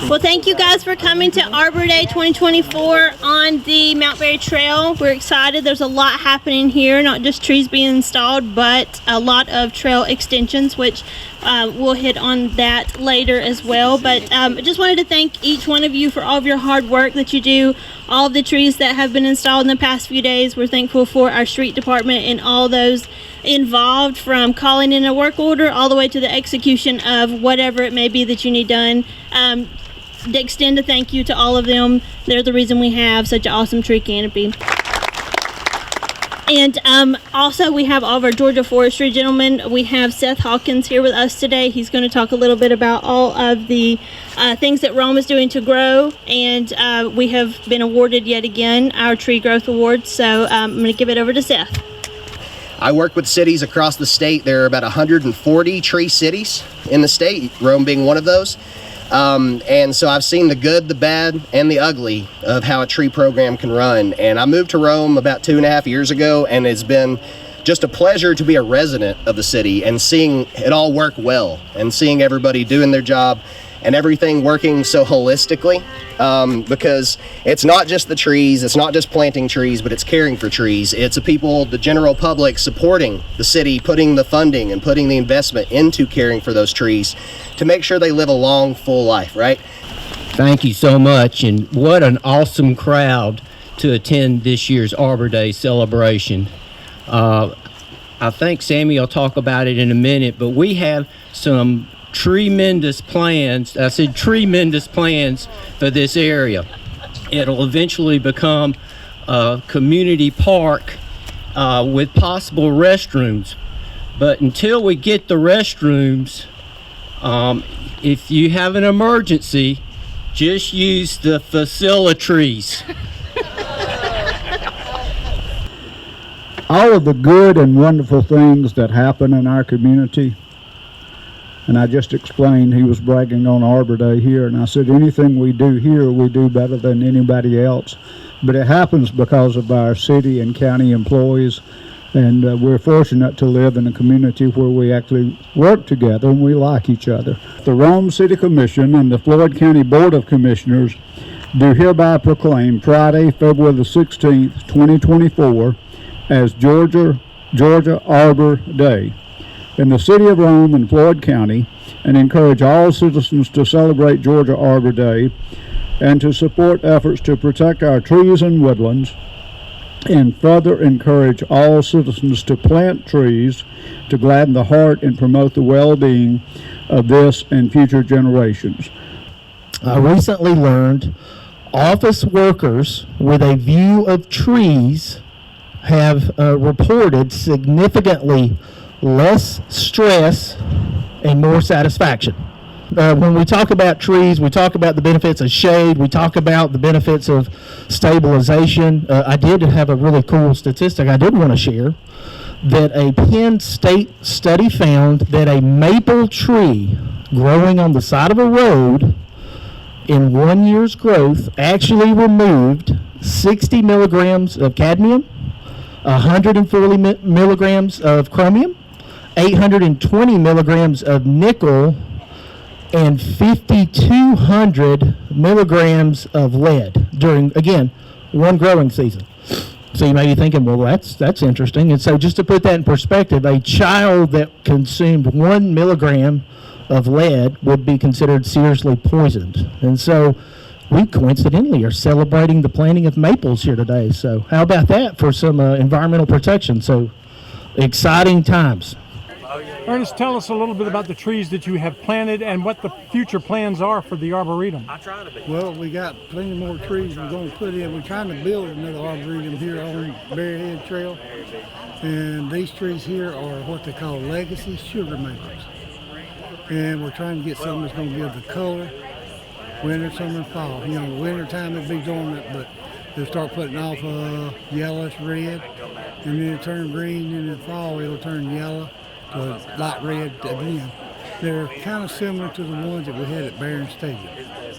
Well, thank you guys for coming to Arbor Day 2024 on the Mount Berry Trail. We're excited. There's a lot happening here, not just trees being installed, but a lot of trail extensions, which we'll hit on that later as well. But I just wanted to thank each one of you for all of your hard work that you do, all of the trees that have been installed in the past few days. We're thankful for our street department and all those involved, from calling in a work order all the way to the execution of whatever it may be that you need done. To extend a thank you to all of them. They're the reason we have such an awesome tree canopy. And also we have all of our Georgia forestry gentlemen. We have Seth Hawkins here with us today. He's going to talk a little bit about all of the things that Rome is doing to grow. And we have been awarded yet again our Tree Growth Award. So I'm going to give it over to Seth. I work with cities across the state. There are about 140 tree cities in the state, Rome being one of those. And so I've seen the good, the bad, and the ugly of how a tree program can run. And I moved to Rome about 2.5 years ago, and it's been just a pleasure to be a resident of the city and seeing it all work well and seeing everybody doing their job and everything working so holistically, because it's not just the trees, it's not just planting trees, but it's caring for trees. It's the people, the general public, supporting the city, putting the funding and putting the investment into caring for those trees to make sure they live a long, full life, right? Thank you so much, and what an awesome crowd to attend this year's Arbor Day celebration. I think Sammy will talk about it in a minute, but we have some tremendous plans. I said tremendous plans for this area. It'll eventually become a community park with possible restrooms. But until we get the restrooms, if you have an emergency, just use the facilities. All of the good and wonderful things that happen in our community, and I just explained, he was bragging on Arbor Day here, and I said anything we do here we do better than anybody else, but it happens because of our city and county employees, and we're fortunate to live in a community where we actually work together and we like each other. The Rome City Commission and the Floyd County Board of Commissioners do hereby proclaim Friday, February the 16th, 2024 as Georgia Arbor Day in the city of Rome and Floyd County, and encourage all citizens to celebrate Georgia Arbor Day and to support efforts to protect our trees and woodlands, and further encourage all citizens to plant trees to gladden the heart and promote the well-being of this and future generations. I recently learned office workers with a view of trees have reported significantly less stress and more satisfaction. When we talk about trees, we talk about the benefits of shade, we talk about the benefits of stabilization. I did have a really cool statistic I did want to share, that a Penn State study found that a maple tree growing on the side of a road in 1 year's growth actually removed 60 milligrams of cadmium, 140 milligrams of chromium, 820 milligrams of nickel, and 5,200 milligrams of lead during, again, one growing season. So you may be thinking, well, that's interesting. And so just to put that in perspective, a child that consumed 1 milligram of lead would be considered seriously poisoned. And so we coincidentally are celebrating the planting of maples here today. So how about that for some environmental protection? So exciting times. Ernest, tell us a little bit about the trees that you have planted and what the future plans are for the Arboretum. Well, we got plenty more trees we're going to put in. We're trying to build another Arboretum here on Trailhead Trail. And these trees here are what they call legacy sugar maples. And we're trying to get something that's going to give the color, winter, summer, and fall. You know, winter time it'll be dormant, but they'll start putting off yellowish red, and then it'll turn green, and in the fall it'll turn yellow to light red again. They're kind of similar to the ones that we had at Barron Stadium.